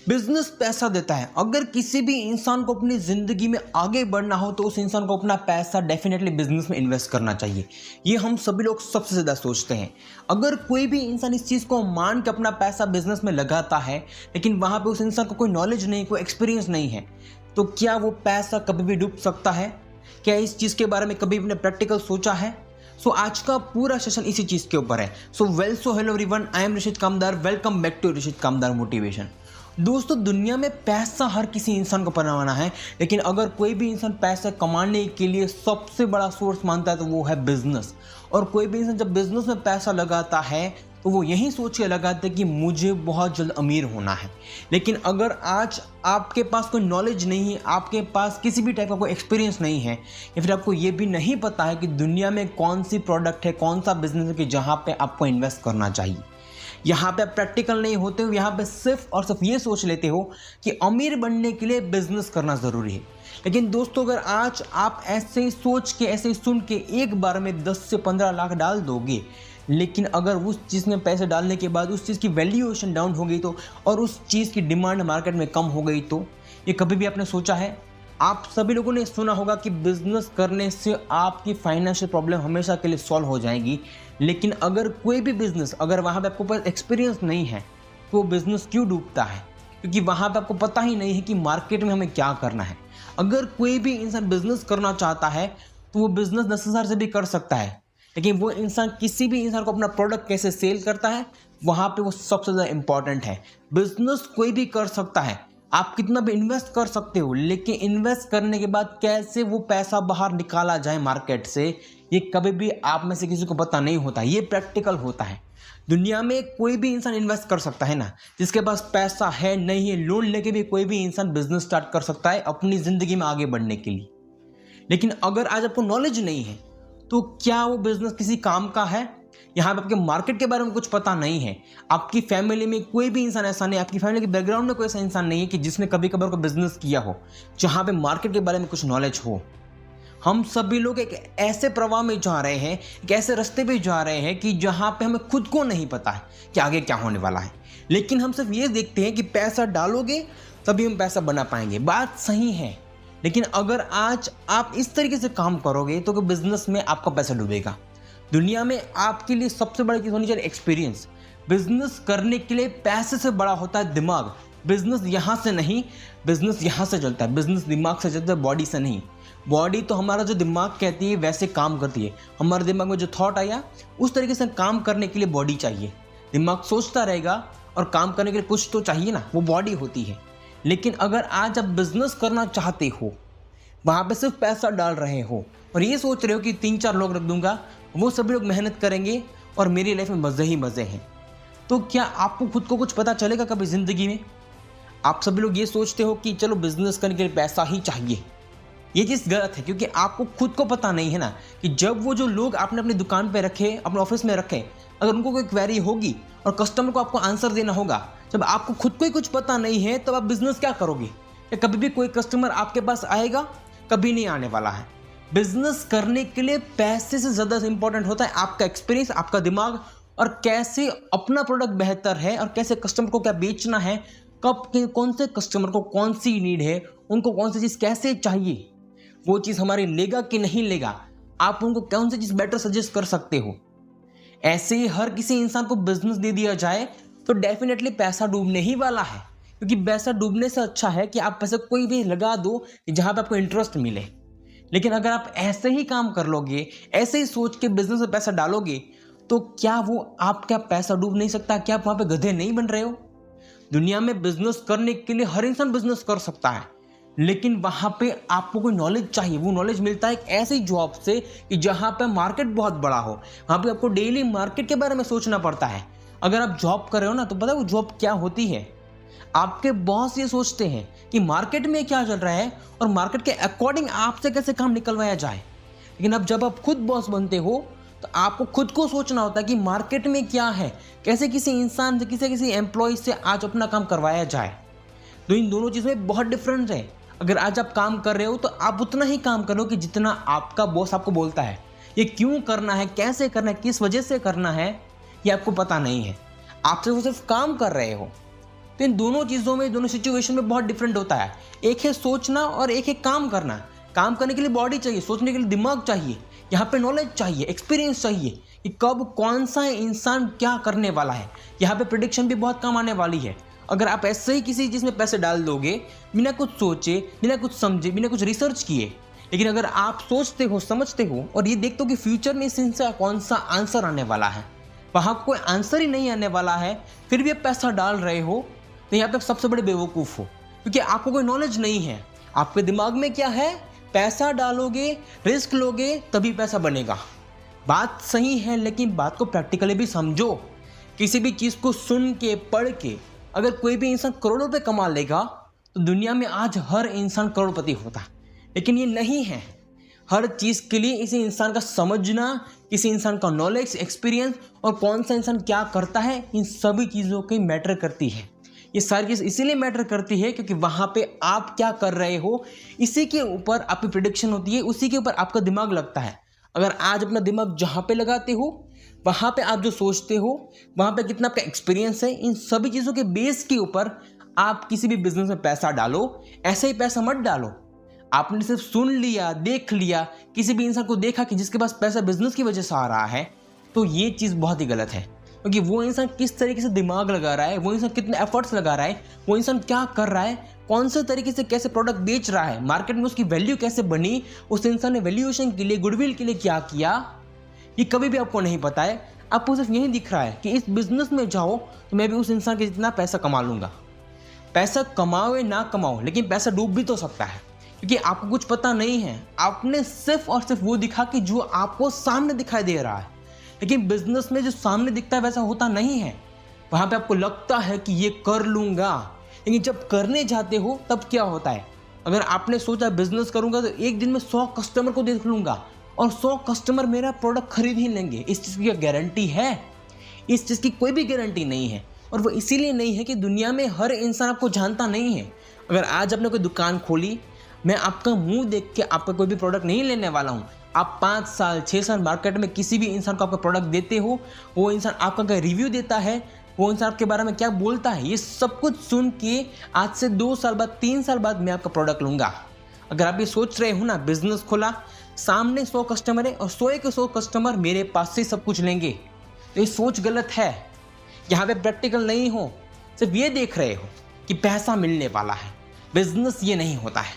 Business पैसा देता है। अगर किसी भी इंसान को अपनी ज़िंदगी में आगे बढ़ना हो तो उस इंसान को अपना पैसा डेफिनेटली बिजनेस में इन्वेस्ट करना चाहिए। ये हम सभी लोग सबसे ज़्यादा सोचते हैं। अगर कोई भी इंसान इस चीज़ को मान के अपना पैसा बिजनेस में लगाता है लेकिन वहाँ पे उस इंसान को कोई नॉलेज नहीं, कोई एक्सपीरियंस नहीं है, तो क्या वो पैसा कभी भी डूब सकता है? क्या इस चीज़ के बारे में कभी अपने प्रैक्टिकल सोचा है? आज का पूरा सेशन इसी चीज़ के ऊपर है। Hello everyone, I am Rishit Kamdar. Welcome back to Rishit Kamdar motivation. दोस्तों, दुनिया में पैसा हर किसी इंसान को बनाना है, लेकिन अगर कोई भी इंसान पैसे कमाने के लिए सबसे बड़ा सोर्स मानता है तो वो है बिजनेस। और कोई भी इंसान जब बिजनेस में पैसा लगाता है तो वो यही सोच के लगाता है कि मुझे बहुत जल्द अमीर होना है। लेकिन अगर आज आपके पास कोई नॉलेज नहीं है, आपके पास किसी भी टाइप का कोई एक्सपीरियंस नहीं है, या फिर आपको ये भी नहीं पता है कि दुनिया में कौन सी प्रोडक्ट है, कौन सा बिजनेस है कि जहाँ पे आपको इन्वेस्ट करना चाहिए, यहाँ पे आप प्रैक्टिकल नहीं होते हो, यहाँ पे सिर्फ और सिर्फ ये सोच लेते हो कि अमीर बनने के लिए बिजनेस करना ज़रूरी है। लेकिन दोस्तों, अगर आज आप ऐसे ही सोच के, ऐसे ही सुन के एक बार में 10 से 15 लाख डाल दोगे, लेकिन अगर उस चीज़ में पैसे डालने के बाद उस चीज़ की वैल्यूएशन डाउन हो गई तो, और उस चीज़ की डिमांड मार्केट में कम हो गई तो, ये कभी भी आपने सोचा है? आप सभी लोगों ने सुना होगा कि बिजनेस करने से आपकी फाइनेंशियल प्रॉब्लम हमेशा के लिए सॉल्व हो जाएगी। लेकिन अगर कोई भी बिजनेस, अगर वहाँ पे आपको पास एक्सपीरियंस नहीं है तो बिजनेस क्यों डूबता है? क्योंकि वहाँ पे आपको पता ही नहीं है कि मार्केट में हमें क्या करना है। अगर कोई भी इंसान बिजनेस करना चाहता है तो वो बिजनेस 10,000 से भी कर सकता है, लेकिन वो इंसान किसी भी इंसान को अपना प्रोडक्ट कैसे सेल करता है, वहाँ पे वो सबसे ज़्यादा इंपॉर्टेंट है। बिजनेस कोई भी कर सकता है, आप कितना भी इन्वेस्ट कर सकते हो, लेकिन इन्वेस्ट करने के बाद कैसे वो पैसा बाहर निकाला जाए मार्केट से, ये कभी भी आप में से किसी को पता नहीं होता। ये प्रैक्टिकल होता है। दुनिया में कोई भी इंसान इन्वेस्ट कर सकता है ना, जिसके पास पैसा है नहीं है, लोन लेके भी कोई भी इंसान बिजनेस स्टार्ट कर सकता है अपनी ज़िंदगी में आगे बढ़ने के लिए। लेकिन अगर आज आपको नॉलेज नहीं है तो क्या वो बिजनेस किसी काम का है? यहाँ पे आपके मार्केट के बारे में कुछ पता नहीं है, आपकी फैमिली में कोई भी इंसान ऐसा नहीं, आपकी फैमिली के बैकग्राउंड में कोई ऐसा इंसान नहीं है कि जिसने कभी कभार को बिजनेस किया हो, जहाँ पे मार्केट के बारे में कुछ नॉलेज हो। हम सभी लोग एक ऐसे प्रवाह में जा रहे हैं, एक ऐसे रास्ते पे जा रहे हैं कि जहाँ पे हमें खुद को नहीं पता है कि आगे क्या होने वाला है। लेकिन हम सिर्फ ये देखते हैं कि पैसा डालोगे तभी हम पैसा बना पाएंगे। बात सही है, लेकिन अगर आज आप इस तरीके से काम करोगे तो बिजनेस में आपका पैसा डूबेगा। दुनिया में आपके लिए सबसे बड़ी चीज़ होनी चाहिए एक्सपीरियंस। बिजनेस करने के लिए पैसे से बड़ा होता है दिमाग। बिजनेस यहाँ से नहीं, बिजनेस यहाँ से चलता है। बिजनेस दिमाग से चलता है, बॉडी से नहीं। बॉडी तो हमारा जो दिमाग कहती है वैसे काम करती है। हमारे दिमाग में जो थॉट आया उस तरीके से काम करने के लिए बॉडी चाहिए। दिमाग सोचता रहेगा और काम करने के लिए कुछ तो चाहिए ना, वो बॉडी होती है। लेकिन अगर आज आप बिजनेस करना चाहते हो, वहाँ पे सिर्फ पैसा डाल रहे हो और ये सोच रहे हो कि 3-4 लोग रख दूंगा, वो सभी लोग मेहनत करेंगे और मेरी लाइफ में मज़े ही मज़े हैं, तो क्या आपको खुद को कुछ पता चलेगा कभी ज़िंदगी में? आप सभी लोग ये सोचते हो कि चलो बिजनेस करने के लिए पैसा ही चाहिए। ये चीज़ गलत है, क्योंकि आपको खुद को पता नहीं है ना कि जब वो जो लोग आपने अपनी दुकान पे रखे, अपने ऑफिस में रखे, अगर उनको कोई क्वेरी होगी और कस्टमर को आपको आंसर देना होगा, जब आपको खुद को ही कुछ पता नहीं है तब आप बिजनेस क्या करोगे? या कभी भी कोई कस्टमर आपके पास आएगा? कभी नहीं आने वाला है। बिजनेस करने के लिए पैसे से ज़्यादा इंपॉर्टेंट होता है आपका एक्सपीरियंस, आपका दिमाग, और कैसे अपना प्रोडक्ट बेहतर है और कैसे कस्टमर को क्या बेचना है, कब कौन से कस्टमर को कौन सी नीड है, उनको कौन सी चीज़ कैसे चाहिए, वो चीज़ हमारी लेगा कि नहीं लेगा, आप उनको कौन सी चीज़ बेटर सजेस्ट कर सकते हो। ऐसे ही हर किसी इंसान को बिजनेस दे दिया जाए तो डेफिनेटली पैसा डूबने ही वाला है, क्योंकि पैसा डूबने से अच्छा है कि आप पैसा कोई भी लगा दो कि जहाँ पे आपको इंटरेस्ट मिले। लेकिन अगर आप ऐसे ही काम कर लोगे, ऐसे ही सोच के बिजनेस में पैसा डालोगे, तो क्या वो आपका पैसा डूब नहीं सकता? क्या आप वहाँ पे गधे नहीं बन रहे हो? दुनिया में बिजनेस करने के लिए हर इंसान बिजनेस कर सकता है, लेकिन वहाँ पे आपको कोई नॉलेज चाहिए। वो नॉलेज मिलता है एक ऐसी जॉब से कि जहाँ पे मार्केट बहुत बड़ा हो। वहाँ पे आपको डेली मार्केट के बारे में सोचना पड़ता है। अगर आप जॉब कर रहे हो ना, तो पता है वो जॉब क्या होती है? आपके बॉस ये सोचते हैं कि मार्केट में क्या चल रहा है और मार्केट के अकॉर्डिंग आपसे कैसे काम निकलवाया जाए। लेकिन अब जब आप खुद बॉस बनते हो तो आपको खुद को सोचना होता है कि मार्केट में क्या है, कैसे किसी इंसान से, किसी एम्प्लॉय से आज अपना काम करवाया जाए। तो इन दोनों चीज़ में बहुत डिफरेंस है। अगर आज आप काम कर रहे हो तो आप उतना ही काम करो कि जितना आपका बॉस आपको बोलता है। ये क्यों करना है, कैसे करना है, किस वजह से करना है, ये आपको पता नहीं है। आप सिर्फ काम कर रहे हो। तो इन दोनों चीज़ों में, दोनों सिचुएशन में बहुत डिफरेंट होता है। एक है सोचना और एक है काम करना। काम करने के लिए बॉडी चाहिए, सोचने के लिए दिमाग चाहिए, यहाँ पे नॉलेज चाहिए, एक्सपीरियंस चाहिए कि कब कौन सा इंसान क्या करने वाला है। यहाँ पे प्रेडिक्शन भी बहुत काम आने वाली है। अगर आप ऐसे ही किसी चीज़ में पैसे डाल दोगे बिना कुछ सोचे, बिना कुछ समझे, बिना कुछ रिसर्च किए, लेकिन अगर आप सोचते हो, समझते हो और ये देखते हो कि फ्यूचर में इनसे कौन सा आंसर आने वाला है, वहाँ कोई आंसर ही नहीं आने वाला है, फिर भी आप पैसा डाल रहे हो, तो यहाँ पे आप सबसे बड़े बेवकूफ़ हो, क्योंकि आपको कोई नॉलेज नहीं है। आपके दिमाग में क्या है, पैसा डालोगे, रिस्क लोगे, तभी पैसा बनेगा। बात सही है, लेकिन बात को प्रैक्टिकली भी समझो। किसी भी चीज़ को सुन के, पढ़ के अगर कोई भी इंसान करोड़ों रुपए कमा लेगा तो दुनिया में आज हर इंसान करोड़पति होता है, लेकिन ये नहीं है। हर चीज़ के लिए इसी इंसान का समझना, किसी इंसान का नॉलेज, एक्सपीरियंस और कौन सा इंसान क्या करता है, इन सभी चीज़ों की मैटर करती है। ये सारी चीज़ इसीलिए मैटर करती है क्योंकि वहाँ पे आप क्या कर रहे हो, इसी के ऊपर आपकी प्रेडिक्शन होती है, उसी के ऊपर आपका दिमाग लगता है। अगर आज अपना दिमाग जहाँ पे लगाते हो, वहाँ पे आप जो सोचते हो, वहाँ पे कितना आपका एक्सपीरियंस है, इन सभी चीज़ों के बेस के ऊपर आप किसी भी बिजनेस में पैसा डालो। ऐसे ही पैसा मत डालो। आपने सिर्फ सुन लिया, देख लिया, किसी भी इंसान को देखा कि जिसके पास पैसा बिजनेस की वजह से आ रहा है, तो ये चीज़ बहुत ही गलत है। क्योंकि वो इंसान किस तरीके से दिमाग लगा रहा है, वो इंसान कितने एफर्ट्स लगा रहा है, वो इंसान क्या कर रहा है, कौन से तरीके से कैसे प्रोडक्ट बेच रहा है, मार्केट में उसकी वैल्यू कैसे बनी, उस इंसान ने वैल्यूएशन के लिए, गुडविल के लिए क्या किया, ये कभी भी आपको नहीं पता है। आपको सिर्फ यही दिख रहा है कि इस बिजनेस में जाओ तो मैं भी उस इंसान के जितना पैसा कमा लूँगा। पैसा कमाओ या ना कमाओ, लेकिन पैसा डूब भी तो सकता है, क्योंकि आपको कुछ पता नहीं है। आपने सिर्फ और सिर्फ वो दिखा कि जो आपको सामने दिखाई दे रहा है, लेकिन बिजनेस में जो सामने दिखता है वैसा होता नहीं है। वहाँ पे आपको लगता है कि ये कर लूँगा, लेकिन जब करने जाते हो तब क्या होता है। अगर आपने सोचा बिजनेस करूँगा तो एक दिन में 100 कस्टमर को देख लूँगा और 100 कस्टमर मेरा प्रोडक्ट खरीद ही लेंगे, इस चीज़ की गारंटी है? इस चीज़ की कोई भी गारंटी नहीं है। और वो इसीलिए नहीं है कि दुनिया में हर इंसान आपको जानता नहीं है। अगर आज आपने कोई दुकान खोली, मैं आपका मुंह देख के आपका कोई भी प्रोडक्ट नहीं लेने वाला हूँ। आप 5 साल 6 साल मार्केट में किसी भी इंसान को आपका प्रोडक्ट देते हो, वो इंसान आपका क्या रिव्यू देता है, वो इंसान आपके बारे में क्या बोलता है, ये सब कुछ सुन के आज से 2 साल बाद, 3 साल बाद मैं आपका प्रोडक्ट लूँगा। अगर आप ये सोच रहे हो ना, बिजनेस खोला, सामने 100 कस्टमर है और 100 के 100 कस्टमर मेरे पास से सब कुछ लेंगे, तो ये सोच गलत है। यहाँ पे प्रैक्टिकल नहीं हो, सिर्फ ये देख रहे हो कि पैसा मिलने वाला है। बिजनेस ये नहीं होता है।